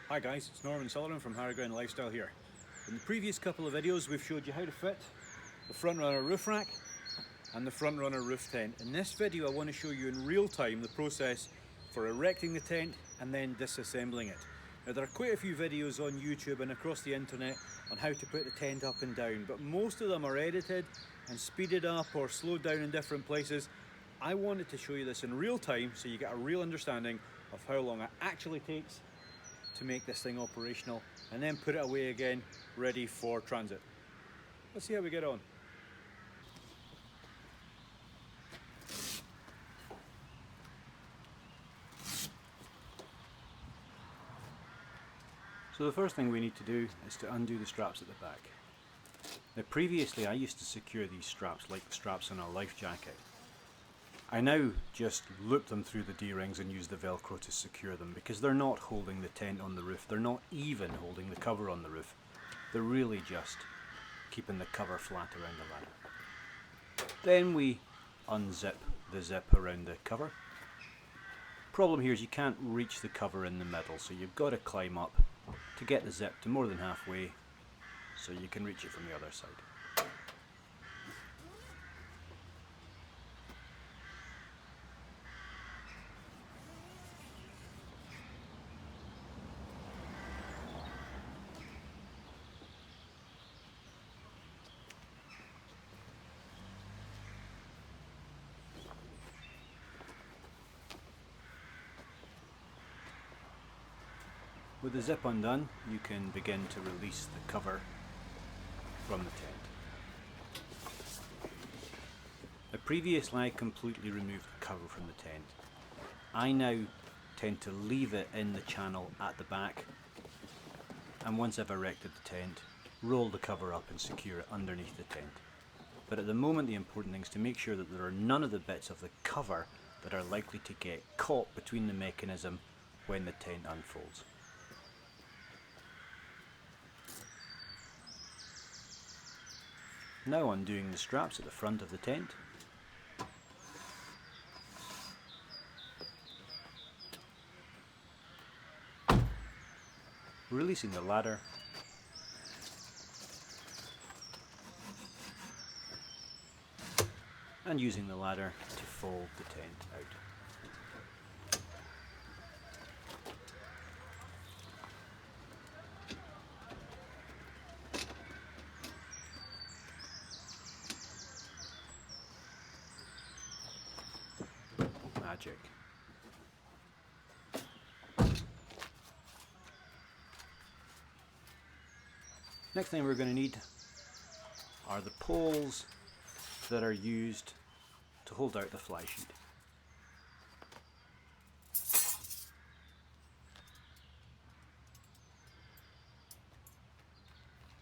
Hi guys, it's Norman Sullivan from Higher Ground Lifestyle here. In the previous couple of videos we've showed you how to fit the front runner roof rack and the front runner roof tent. In this video I want to show you in real time the process for erecting the tent and then disassembling it. Now there are quite a few videos on YouTube and across the internet on how to put the tent up and down, but most of them are edited and speeded up or slowed down in different places. I wanted to show you this in real time so you get a real understanding of how long it actually takes to make this thing operational and then put it away again ready for transit. Let's see how we get on. So the first thing we need to do is to undo the straps at the back. Now previously I used to secure these straps like the straps on a life jacket. I now just loop them through the D-rings and use the Velcro to secure them because they're not holding the tent on the roof, they're not even holding the cover on the roof. They're really just keeping the cover flat around the ladder. Then we unzip the zip around the cover. Problem here is you can't reach the cover in the middle, so you've got to climb up to get the zip to more than halfway so you can reach it from the other side. With the zip undone, you can begin to release the cover from the tent. Now previously I completely removed the cover from the tent. I now tend to leave it in the channel at the back, and once I've erected the tent, roll the cover up and secure it underneath the tent. But at the moment the important thing is to make sure that there are none of the bits of the cover that are likely to get caught between the mechanism when the tent unfolds. Now undoing the straps at the front of the tent. Releasing the ladder. And using the ladder to fold the tent out. Magic. Next thing we're going to need are the poles that are used to hold out the fly sheet.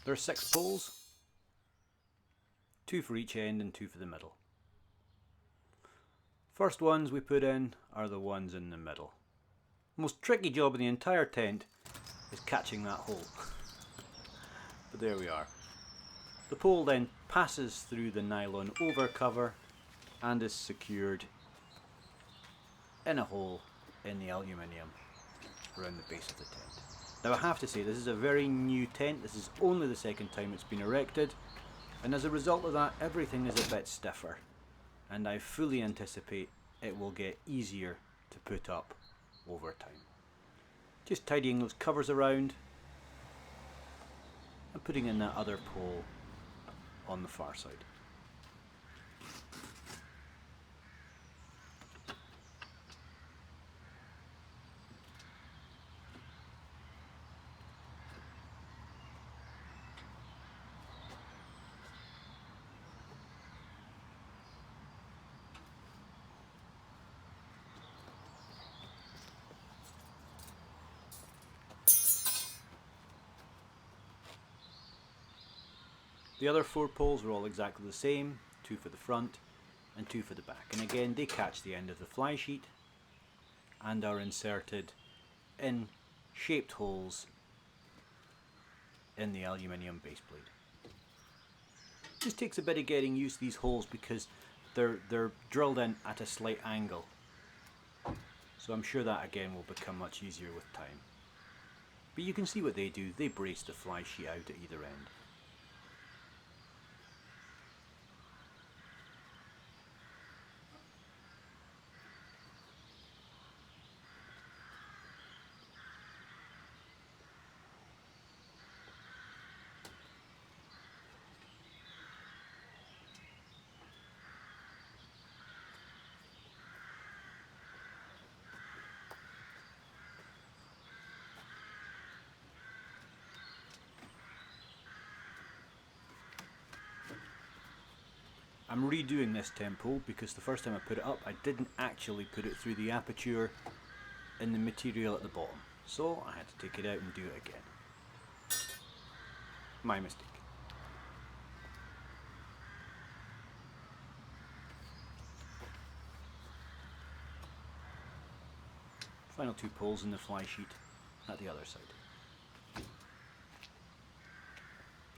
There are 6 poles, 2 for each end and 2 for the middle. First ones we put in are the ones in the middle. Most tricky job in the entire tent is catching that hole. But there we are. The pole then passes through the nylon over cover and is secured in a hole in the aluminium around the base of the tent. Now I have to say this is a very new tent. This is only the second time it's been erected, and as a result of that everything is a bit stiffer. And I fully anticipate it will get easier to put up over time. Just tidying those covers around and putting in that other pole on the far side. The other 4 poles are all exactly the same, 2 for the front and 2 for the back. And again they catch the end of the fly sheet and are inserted in shaped holes in the aluminium base plate. Just takes a bit of getting used to these holes because they're drilled in at a slight angle. So I'm sure that again will become much easier with time. But you can see what they do, they brace the fly sheet out at either end. I'm redoing this tent pole because the first time I put it up I didn't actually put it through the aperture in the material at the bottom. So I had to take it out and do it again. My mistake. Final two poles in the fly sheet at the other side.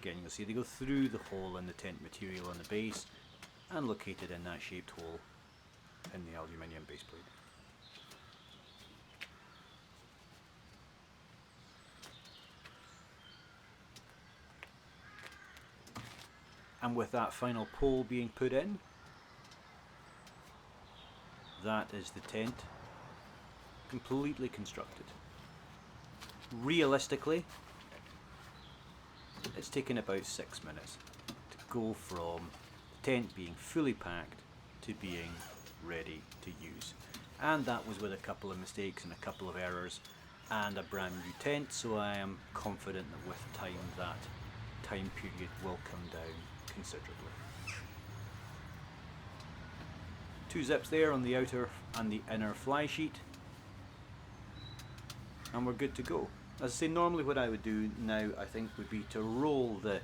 Again, you'll see they go through the hole in the tent material on the base and located in that shaped hole in the aluminium base plate. And with that final pole being put in, that is the tent completely constructed. Realistically, it's taken about 6 minutes to go from the tent being fully packed to being ready to use. And that was with a couple of mistakes and a couple of errors and a brand new tent, so I am confident that with time that time period will come down considerably. 2 zips there on the outer and the inner fly sheet, and we're good to go. As I say, normally what I would do now I think would be to roll the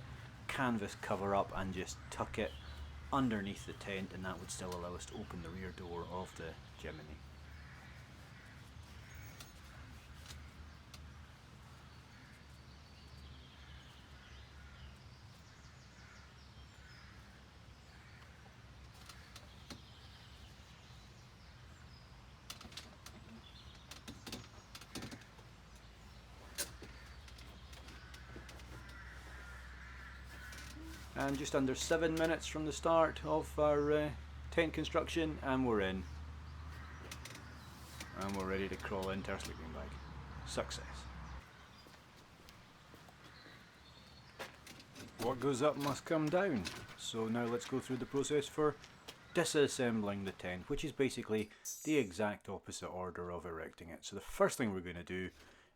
canvas cover up and just tuck it underneath the tent, and that would still allow us to open the rear door of the chimney. And just under 7 minutes from the start of our tent construction, and we're in. And we're ready to crawl into our sleeping bag. Success. What goes up must come down. So now let's go through the process for disassembling the tent, which is basically the exact opposite order of erecting it. So the first thing we're going to do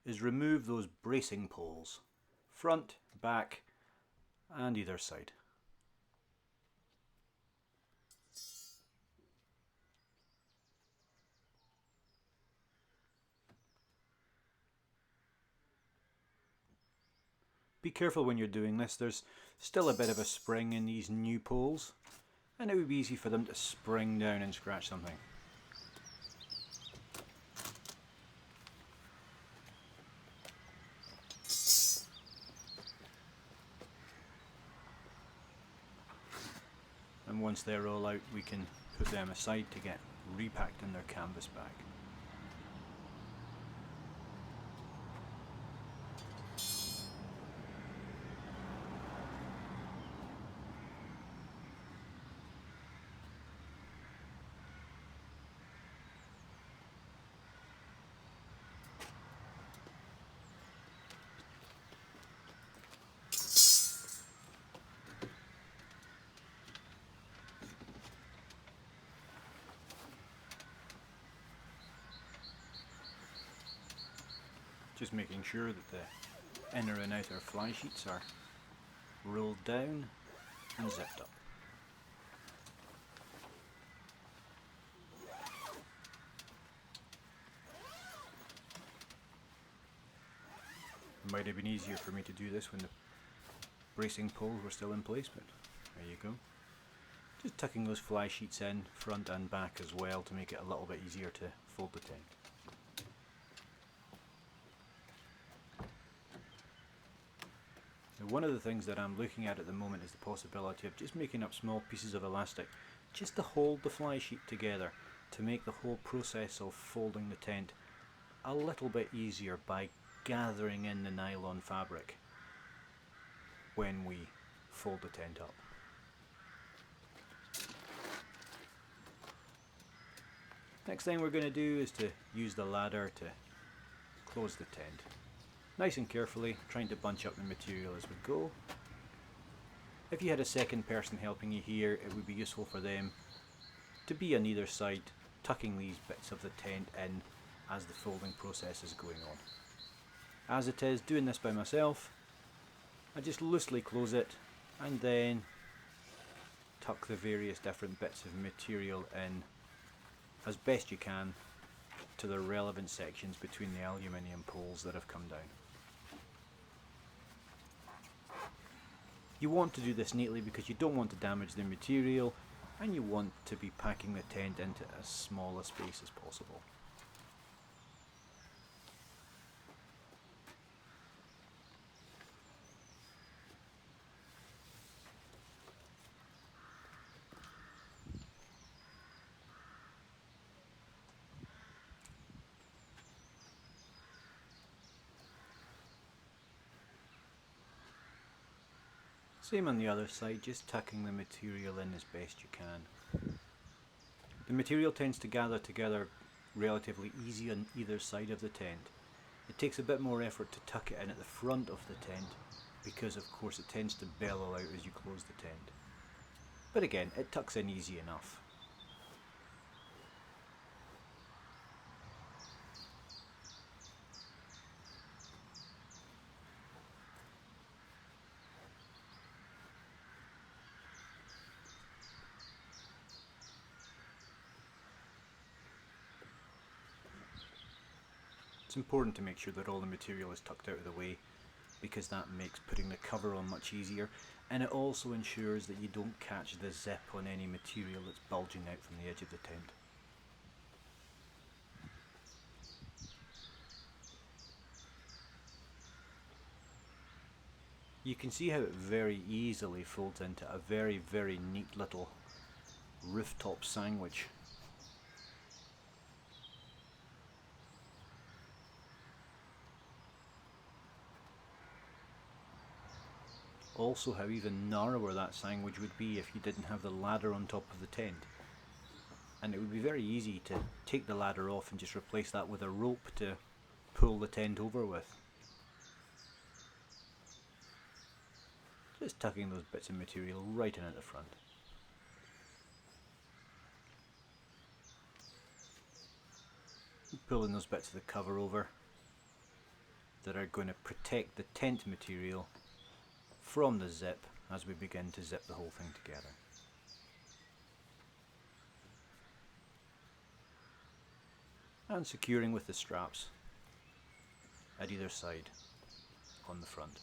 is remove those bracing poles, front, back, and either side. Be careful when you're doing this, there's still a bit of a spring in these new poles, and it would be easy for them to spring down and scratch something. And once they're all out, we can put them aside to get repacked in their canvas bag. Just making sure that the inner and outer fly sheets are rolled down and zipped up. It might have been easier for me to do this when the bracing poles were still in place, but there you go. Just tucking those fly sheets in front and back as well to make it a little bit easier to fold the tent. One of the things that I'm looking at the moment is the possibility of just making up small pieces of elastic just to hold the fly sheet together, to make the whole process of folding the tent a little bit easier by gathering in the nylon fabric when we fold the tent up. Next thing we're going to do is to use the ladder to close the tent. Nice and carefully, trying to bunch up the material as we go. If you had a second person helping you here, it would be useful for them to be on either side, tucking these bits of the tent in as the folding process is going on. As it is, doing this by myself, I just loosely close it and then tuck the various different bits of material in as best you can to the relevant sections between the aluminium poles that have come down. You want to do this neatly because you don't want to damage the material and you want to be packing the tent into as small a space as possible. Same on the other side, just tucking the material in as best you can. The material tends to gather together relatively easy on either side of the tent. It takes a bit more effort to tuck it in at the front of the tent because of course it tends to bellow out as you close the tent. But again, it tucks in easy enough. It's important to make sure that all the material is tucked out of the way because that makes putting the cover on much easier, and it also ensures that you don't catch the zip on any material that's bulging out from the edge of the tent. You can see how it very easily folds into a very, very neat little rooftop sandwich. Also how even narrower that sandwich would be if you didn't have the ladder on top of the tent. And it would be very easy to take the ladder off and just replace that with a rope to pull the tent over with. Just tucking those bits of material right in at the front. Pulling those bits of the cover over that are going to protect the tent material from the zip as we begin to zip the whole thing together. And securing with the straps at either side on the front.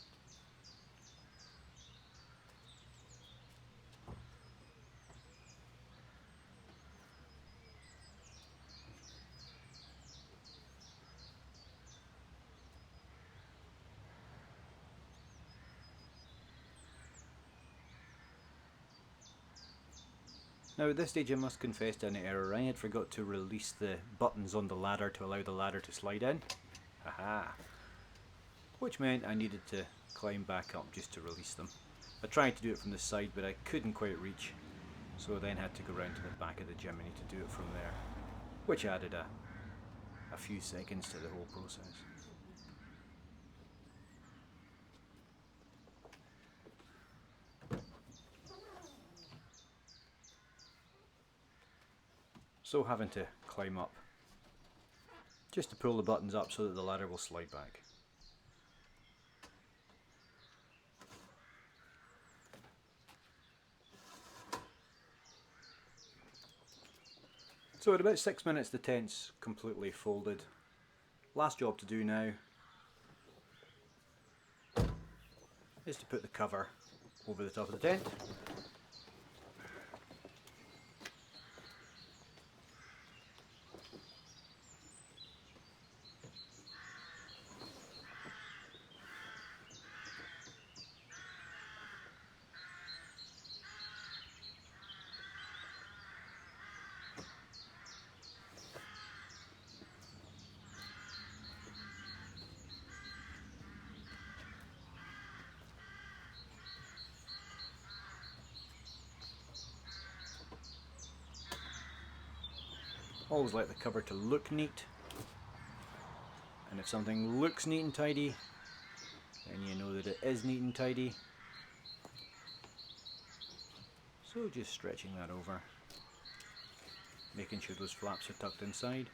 Now at this stage I must confess to an error. I had forgot to release the buttons on the ladder to allow the ladder to slide in. Aha! Which meant I needed to climb back up just to release them. I tried to do it from the side but I couldn't quite reach, so I then had to go round to the back of the chimney to do it from there, which added a few seconds to the whole process. So having to climb up just to pull the buttons up so that the ladder will slide back. So at about 6 minutes the tent's completely folded. Last job to do now is to put the cover over the top of the tent. Always like the cover to look neat, and if something looks neat and tidy, then you know that it is neat and tidy. So just stretching that over, making sure those flaps are tucked inside.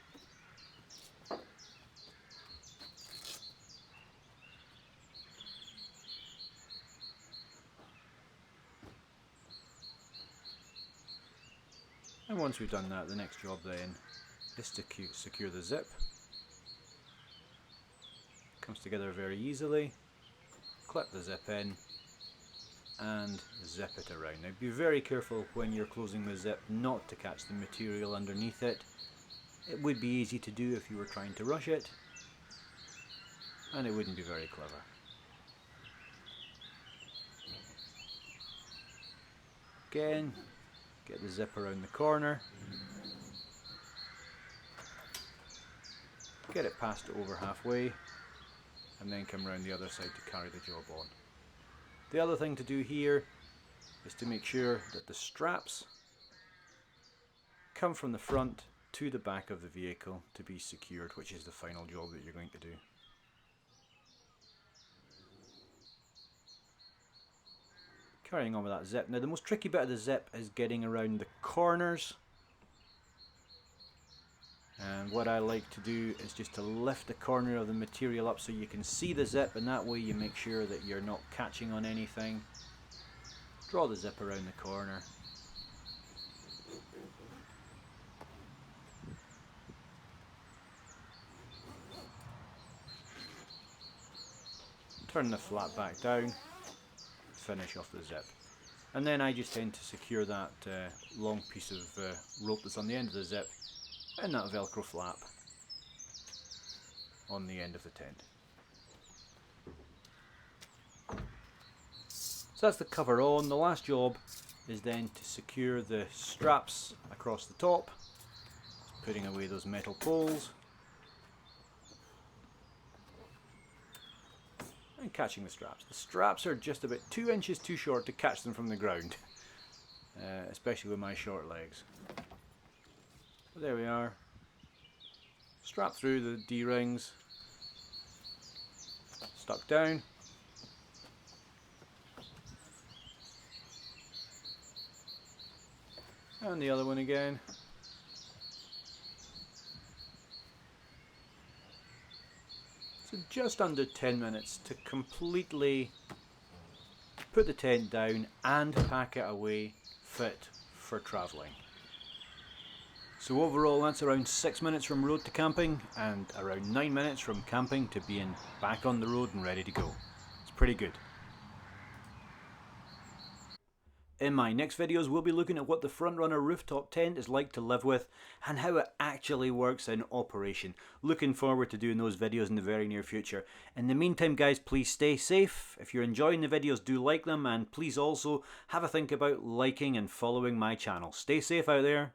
And once we've done that, the next job then is to secure the zip. Comes together very easily. Clip the zip in and zip it around. Now be very careful when you're closing the zip not to catch the material underneath it. It would be easy to do if you were trying to rush it, and it wouldn't be very clever. Again, get the zip around the corner, get it past over halfway, and then come around the other side to carry the job on. The other thing to do here is to make sure that the straps come from the front to the back of the vehicle to be secured, which is the final job that you're going to do. Carrying on with that zip. Now the most tricky bit of the zip is getting around the corners. And what I like to do is just to lift the corner of the material up so you can see the zip, and that way you make sure that you're not catching on anything. Draw the zip around the corner. Turn the flap back down, finish off the zip. And then I just tend to secure that long piece of rope that's on the end of the zip and that Velcro flap on the end of the tent. So that's the cover on. The last job is then to secure the straps across the top, putting away those metal poles and catching the straps. The straps are just about 2 inches too short to catch them from the ground, especially with my short legs. But there we are. Strap through the D-rings, stuck down. And the other one again. So just under 10 minutes to completely put the tent down and pack it away fit for travelling. So overall that's around 6 minutes from road to camping and around 9 minutes from camping to being back on the road and ready to go. It's pretty good. In my next videos we'll be looking at what the Frontrunner rooftop tent is like to live with and how it actually works in operation. Looking forward to doing those videos in the very near future. In the meantime guys, please stay safe. If you're enjoying the videos, do like them, and please also have a think about liking and following my channel. Stay safe out there.